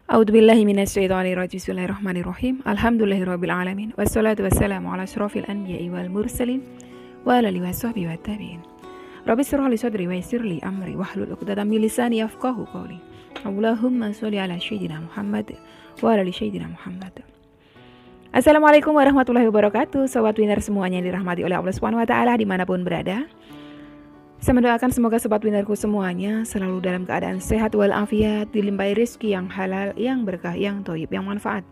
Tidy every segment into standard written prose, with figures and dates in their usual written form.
A'udzubillahi minasyaitonirrajim. Bismillahirrahmanirrahim. Alhamdulillahirabbil alamin. Wassalatu wassalamu ala asyrofil anbiya'i wal mursalin wa ala alihi washabbihi wattabi'in. Rabbi shrah li sadri wa yassir li amri wahlul 'uqdatam min lisani yafqahu qawli. Allahumma sholli ala sayyidina Muhammad wa ala ali sayyidina Muhammad. Assalamualaikum warahmatullahi wabarakatuh. Sobat Winner semuanya yang dirahmati oleh Allah Subhanahu wa taala dimanapun berada. Saya mendoakan semoga sobat winnerku semuanya selalu dalam keadaan sehat walafiat, dilimpahi rezeki yang halal, yang berkah, yang thayyib, yang manfaat.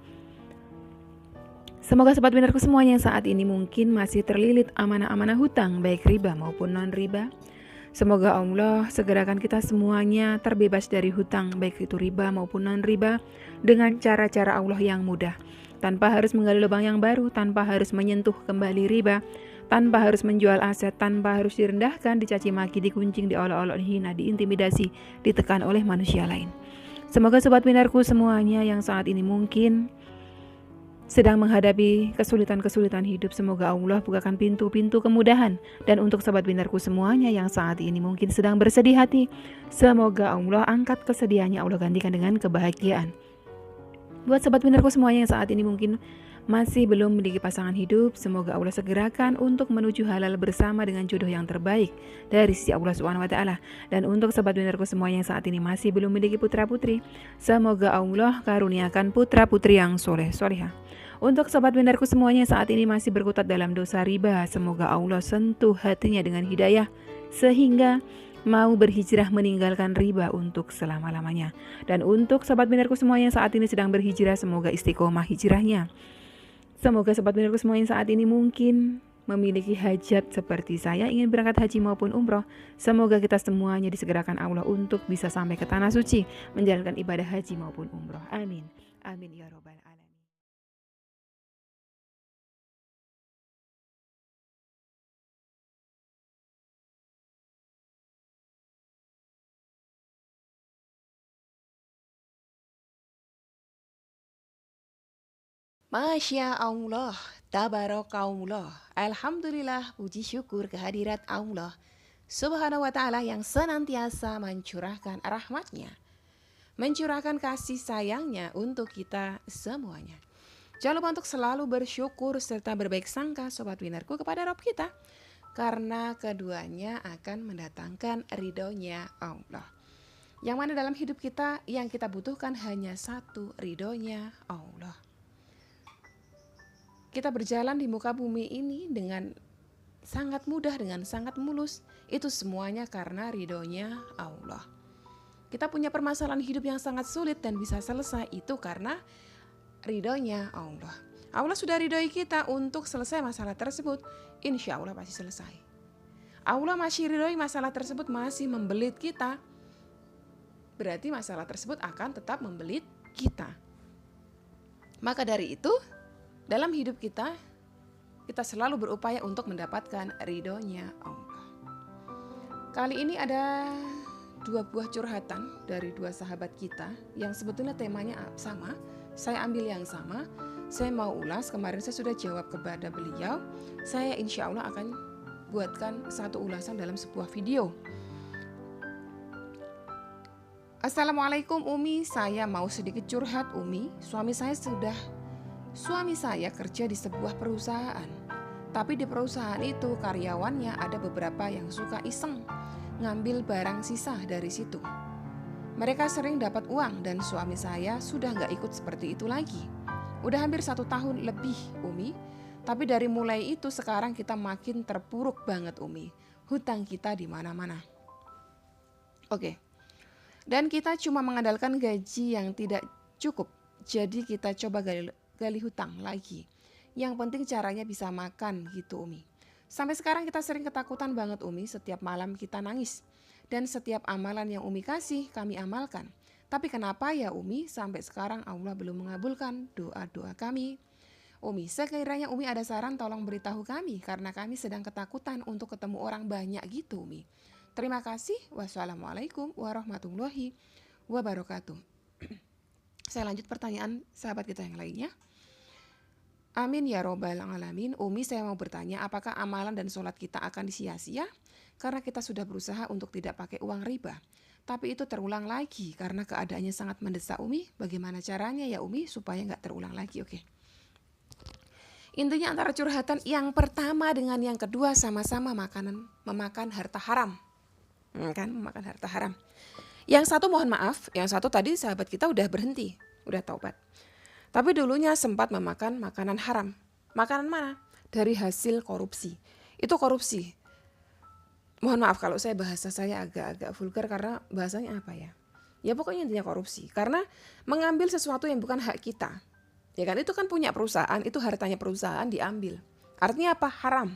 Semoga sobat winnerku semuanya yang saat ini mungkin masih terlilit amanah-amanah hutang, baik riba maupun non-riba. Semoga Allah segerakan kita semuanya terbebas dari hutang, baik itu riba maupun non-riba, dengan cara-cara Allah yang mudah. Tanpa harus menggali lubang yang baru, tanpa harus menyentuh kembali riba, tanpa harus menjual aset, tanpa harus direndahkan, dicaci maki, dikuncing, diolok-olok, dihina, diintimidasi, ditekan oleh manusia lain. Semoga sobat winnerku semuanya yang saat ini mungkin sedang menghadapi kesulitan-kesulitan hidup, semoga Allah bukakan pintu-pintu kemudahan. Dan untuk sobat winnerku semuanya yang saat ini mungkin sedang bersedih hati, semoga Allah angkat kesedihannya, Allah gantikan dengan kebahagiaan. Buat sobat winnerku semuanya yang saat ini mungkin masih belum memiliki pasangan hidup, semoga Allah segerakan untuk menuju halal bersama dengan jodoh yang terbaik dari sisi Allah Subhanahu wa taala. Dan untuk sobat winnerku semuanya yang saat ini masih belum memiliki putra-putri, semoga Allah karuniakan putra-putri yang soleh solehah. Untuk sobat winnerku semuanya yang saat ini masih berkutat dalam dosa riba, semoga Allah sentuh hatinya dengan hidayah sehingga mau berhijrah meninggalkan riba untuk selama-lamanya. Dan untuk sobat winnerku semuanya yang saat ini sedang berhijrah, semoga istiqomah hijrahnya. Semoga sobat winnerku semuanya saat ini mungkin memiliki hajat seperti saya, ingin berangkat haji maupun umroh. Semoga kita semuanya disegerakan Allah untuk bisa sampai ke tanah suci, menjalankan ibadah haji maupun umroh. Amin. Amin ya robbal alamin. Masya Allah, tabarakallah, alhamdulillah, puji syukur kehadirat Allah Subhanahu wa ta'ala yang senantiasa mencurahkan rahmatnya, mencurahkan kasih sayangnya untuk kita semuanya. Jangan lupa untuk selalu bersyukur serta berbaik sangka sobat winnerku kepada Rabb kita, karena keduanya akan mendatangkan ridhonya Allah. Yang mana dalam hidup kita yang kita butuhkan hanya satu, ridhonya Allah. Kita berjalan di muka bumi ini dengan sangat mudah, dengan sangat mulus. Itu semuanya karena ridhonya Allah. Kita punya permasalahan hidup yang sangat sulit dan bisa selesai, itu karena ridhonya Allah. Allah sudah ridhoi kita untuk selesai masalah tersebut, insya Allah pasti selesai. Allah masih ridhoi masalah tersebut masih membelit kita, berarti masalah tersebut akan tetap membelit kita. Maka dari itu, dalam hidup kita selalu berupaya untuk mendapatkan ridhonya Allah. Kali ini ada dua buah curhatan dari dua sahabat kita yang sebetulnya temanya sama. Saya ambil yang sama, saya mau ulas. Kemarin saya sudah jawab kepada beliau. Saya insya Allah akan buatkan satu ulasan dalam sebuah video. Assalamualaikum Umi, saya mau sedikit curhat Umi. Suami saya kerja di sebuah perusahaan, tapi di perusahaan itu karyawannya ada beberapa yang suka iseng ngambil barang sisa dari situ. Mereka sering dapat uang dan suami saya sudah gak ikut seperti itu lagi. Udah hampir 1 tahun lebih Umi, tapi dari mulai itu sekarang kita makin terpuruk banget Umi. Hutang kita di mana-mana. Oke. Dan kita cuma mengandalkan gaji yang tidak cukup, jadi kita coba gali hutang lagi. Yang penting caranya bisa makan gitu Umi. Sampai sekarang kita sering ketakutan banget Umi, setiap malam kita nangis. Dan setiap amalan yang Umi kasih kami amalkan. Tapi kenapa ya Umi sampai sekarang Allah belum mengabulkan doa-doa kami? Umi, sekiranya Umi ada saran tolong beritahu kami, karena kami sedang ketakutan untuk ketemu orang banyak gitu Umi. Terima kasih. Wassalamualaikum warahmatullahi wabarakatuh. Saya lanjut pertanyaan sahabat kita yang lainnya. Amin ya robbal alamin. Umi, saya mau bertanya, apakah amalan dan sholat kita akan disia-sia? Karena kita sudah berusaha untuk tidak pakai uang riba. Tapi itu terulang lagi karena keadaannya sangat mendesak. Umi, bagaimana caranya ya Umi supaya nggak terulang lagi? Oke. Intinya antara curhatan yang pertama dengan yang kedua sama-sama memakan harta haram. Memakan harta haram. Yang satu mohon maaf, yang satu tadi sahabat kita udah berhenti, udah taubat. Tapi dulunya sempat memakan makanan haram. Makanan mana? Dari hasil korupsi. Itu korupsi. Mohon maaf kalau bahasa saya agak-agak vulgar karena bahasanya apa ya? Ya pokoknya intinya korupsi. Karena mengambil sesuatu yang bukan hak kita. Ya kan, itu kan punya perusahaan, itu hartanya perusahaan diambil. Artinya apa? Haram.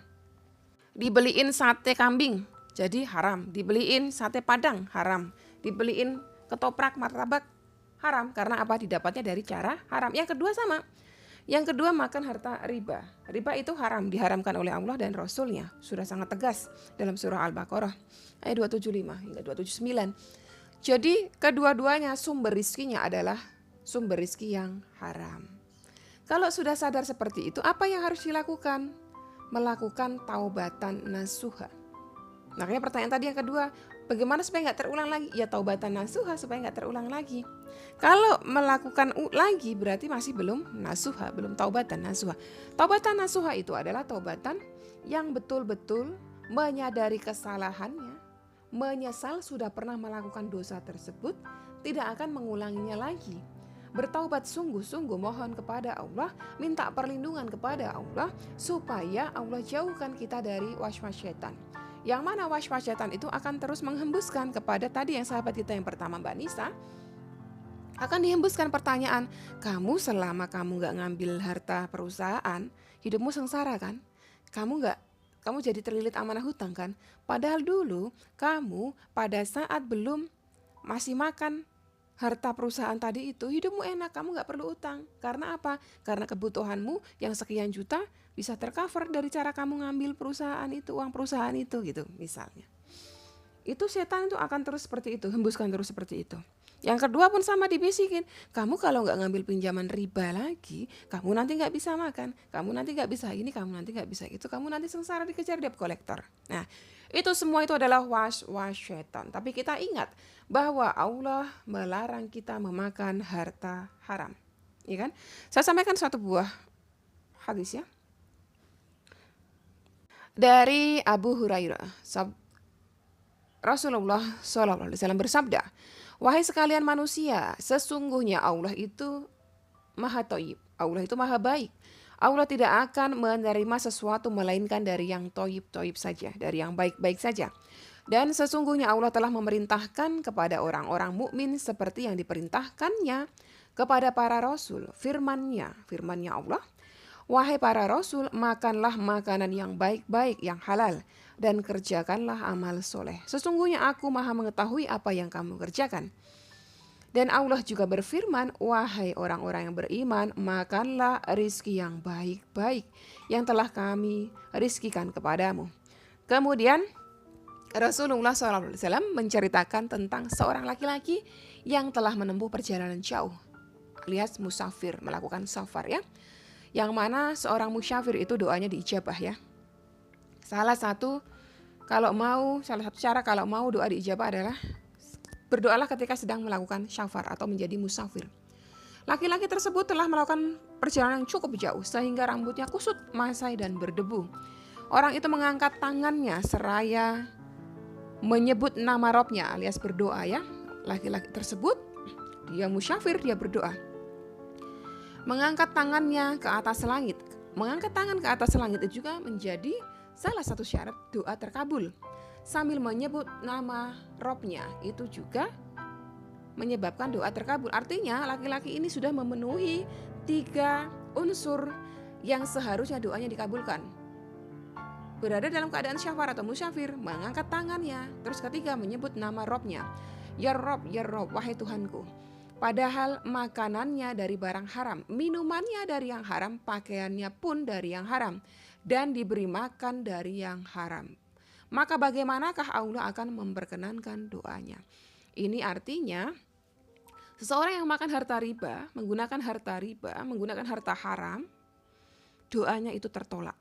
Dibeliin sate kambing, jadi haram. Dibeliin sate padang, haram. Dibeliin ketoprak martabak, haram. Karena apa? Didapatnya dari cara haram. Yang kedua sama. Yang kedua makan harta riba. Riba itu haram, diharamkan oleh Allah dan Rasulnya. Sudah sangat tegas dalam surah Al-Baqarah ayat 275 hingga 279. Jadi kedua-duanya sumber rizkinya adalah sumber rizki yang haram. Kalau sudah sadar seperti itu, apa yang harus dilakukan? Melakukan taubatan nasuha. Makanya pertanyaan tadi yang kedua, bagaimana supaya nggak terulang lagi? Ya taubatan nasuha supaya nggak terulang lagi. Kalau melakukan lagi berarti masih belum nasuha, belum taubatan nasuha. Taubatan nasuha itu adalah taubatan yang betul-betul menyadari kesalahannya, menyesal sudah pernah melakukan dosa tersebut, tidak akan mengulanginya lagi. Bertaubat sungguh-sungguh, mohon kepada Allah, minta perlindungan kepada Allah supaya Allah jauhkan kita dari waswas syaitan. Yang mana waswas syaitan itu akan terus menghembuskan kepada tadi yang sahabat kita yang pertama Mbak Nisa, akan dihembuskan pertanyaan, kamu selama kamu gak ngambil harta perusahaan, hidupmu sengsara kan? Kamu jadi terlilit amanah hutang kan? Padahal dulu kamu pada saat belum masih makan harta perusahaan tadi itu, hidupmu enak, kamu gak perlu utang. Karena apa? Karena kebutuhanmu yang sekian juta bisa tercover dari cara kamu ngambil perusahaan itu, uang perusahaan itu gitu misalnya. Itu setan itu akan terus seperti itu, hembuskan terus seperti itu. Yang kedua pun sama dibisikin, kamu kalau gak ngambil pinjaman riba lagi, kamu nanti gak bisa makan, kamu nanti gak bisa ini, kamu nanti gak bisa itu, kamu nanti sengsara dikejar debt collector. Nah, itu semua itu adalah was-was syaitan. Tapi kita ingat bahwa Allah melarang kita memakan harta haram. Ya kan? Saya sampaikan suatu buah hadis ya. Dari Abu Hurairah, Rasulullah SAW bersabda, wahai sekalian manusia, sesungguhnya Allah itu maha thayyib, Allah itu maha baik. Allah tidak akan menerima sesuatu melainkan dari yang thayyib saja, dari yang baik-baik saja. Dan sesungguhnya Allah telah memerintahkan kepada orang-orang mukmin seperti yang diperintahkannya kepada para rasul. Firman-Nya Allah, wahai para rasul, makanlah makanan yang baik-baik, yang halal, dan kerjakanlah amal soleh. Sesungguhnya aku maha mengetahui apa yang kamu kerjakan. Dan Allah juga berfirman, wahai orang-orang yang beriman, makanlah rizki yang baik-baik yang telah kami rizkikan kepadamu. Kemudian Rasulullah SAW menceritakan tentang seorang laki-laki yang telah menempuh perjalanan jauh, alias musafir, melakukan safar ya. Yang mana seorang musyafir itu doanya diijabah ya. Salah satu cara kalau mau doa diijabah adalah berdoalah ketika sedang melakukan syafar atau menjadi musafir. Laki-laki tersebut telah melakukan perjalanan cukup jauh sehingga rambutnya kusut, masai dan berdebu. Orang itu mengangkat tangannya seraya menyebut nama Robnya alias berdoa ya. Laki-laki tersebut dia musyafir, dia berdoa. Mengangkat tangannya ke atas langit. Mengangkat tangan ke atas langit itu juga menjadi salah satu syarat doa terkabul. Sambil menyebut nama Robnya itu juga menyebabkan doa terkabul. Artinya laki-laki ini sudah memenuhi 3 unsur yang seharusnya doanya dikabulkan. Berada dalam keadaan syafar atau musyafir, mengangkat tangannya. Terus ketiga, menyebut nama Robnya. Ya Rob, wahai Tuhanku. Padahal makanannya dari barang haram, minumannya dari yang haram, pakaiannya pun dari yang haram, dan diberi makan dari yang haram. Maka bagaimanakah Allah akan memperkenankan doanya? Ini artinya seseorang yang makan harta riba, menggunakan harta haram, doanya itu tertolak.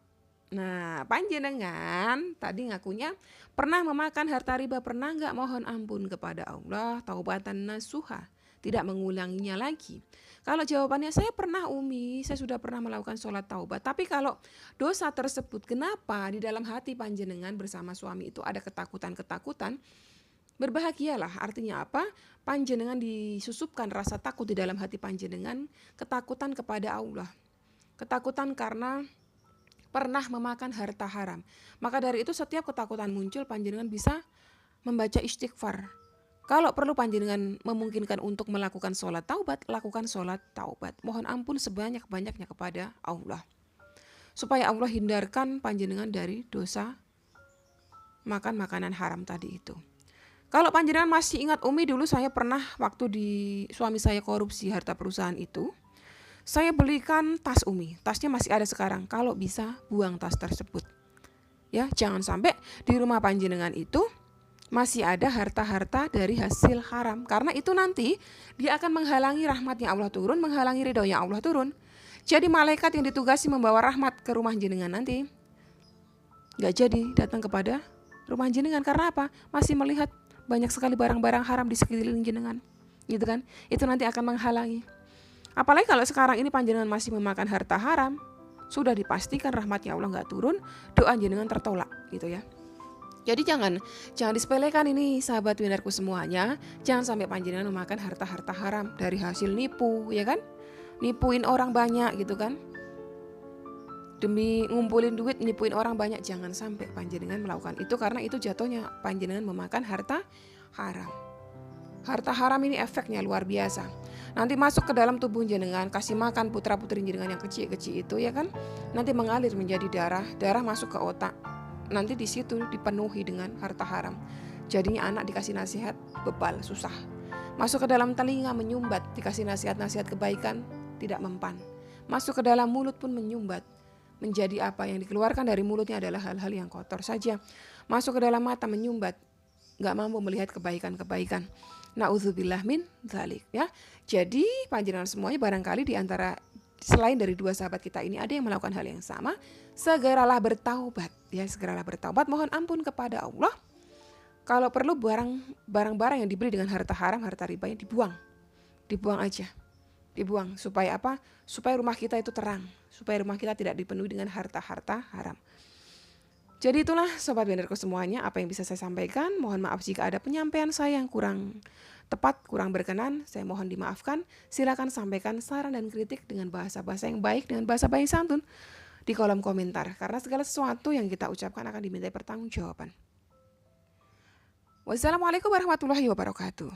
Nah, panjenengan tadi ngakunya pernah memakan harta riba, pernah nggak mohon ampun kepada Allah, taubatan nasuha, tidak mengulanginya lagi? Kalau jawabannya saya pernah Umi, saya sudah pernah melakukan sholat taubat. Tapi kalau dosa tersebut, kenapa di dalam hati panjenengan bersama suami itu ada ketakutan-ketakutan? Berbahagialah, artinya apa? Panjenengan disusupkan rasa takut di dalam hati panjenengan, ketakutan kepada Allah. Ketakutan karena pernah memakan harta haram. Maka dari itu setiap ketakutan muncul, panjenengan bisa membaca istighfar. Kalau perlu panjenengan memungkinkan untuk melakukan sholat taubat, lakukan sholat taubat. Mohon ampun sebanyak-banyaknya kepada Allah. Supaya Allah hindarkan panjenengan dari dosa makan makanan haram tadi itu. Kalau panjenengan masih ingat Umi, dulu saya pernah waktu di suami saya korupsi harta perusahaan itu, saya belikan tas Umi, tasnya masih ada sekarang. Kalau bisa buang tas tersebut. Ya, jangan sampai di rumah panjenengan itu masih ada harta-harta dari hasil haram. Karena itu nanti dia akan menghalangi rahmatnya Allah turun, menghalangi ridhonya Allah turun. Jadi malaikat yang ditugasi membawa rahmat ke rumah jenengan nanti gak jadi datang kepada rumah jenengan. Karena apa? Masih melihat banyak sekali barang-barang haram di sekeliling jenengan. Gitu kan? Itu nanti akan menghalangi. Apalagi kalau sekarang ini panjenengan masih memakan harta haram, sudah dipastikan rahmatnya Allah nggak turun, doa jenengan tertolak gitu ya. Jadi jangan disepelekan ini sahabat winarku semuanya. Jangan sampai panjenengan memakan harta-harta haram dari hasil nipu, ya kan? Nipuin orang banyak gitu kan. Demi ngumpulin duit nipuin orang banyak, jangan sampai panjenengan melakukan itu, karena itu jatuhnya panjenengan memakan harta haram. Harta haram ini efeknya luar biasa. Nanti masuk ke dalam tubuh jenengan, kasih makan putra-putri jenengan yang kecil-kecil itu ya kan. Nanti mengalir menjadi darah masuk ke otak. Nanti di situ dipenuhi dengan harta haram. Jadinya anak dikasih nasihat bebal, susah. Masuk ke dalam telinga menyumbat, dikasih nasihat-nasihat kebaikan tidak mempan. Masuk ke dalam mulut pun menyumbat. Menjadi apa yang dikeluarkan dari mulutnya adalah hal-hal yang kotor saja. Masuk ke dalam mata menyumbat, gak mampu melihat kebaikan-kebaikan. Na'udzubillah min dzalik ya. Jadi panjenengan semuanya barangkali di antara selain dari dua sahabat kita ini ada yang melakukan hal yang sama, segeralah bertaubat ya, segeralah bertaubat, mohon ampun kepada Allah. Kalau perlu barang-barang yang dibeli dengan harta haram, harta riba dibuang. Dibuang aja. Dibuang supaya apa? Supaya rumah kita itu terang, supaya rumah kita tidak dipenuhi dengan harta-harta haram. Jadi itulah sobat winarku semuanya apa yang bisa saya sampaikan. Mohon maaf jika ada penyampaian saya yang kurang tepat, kurang berkenan, saya mohon dimaafkan. Silakan sampaikan saran dan kritik dengan bahasa-bahasa yang baik, dengan bahasa baik santun di kolom komentar. Karena segala sesuatu yang kita ucapkan akan dimintai pertanggungjawaban. Wassalamualaikum warahmatullahi wabarakatuh.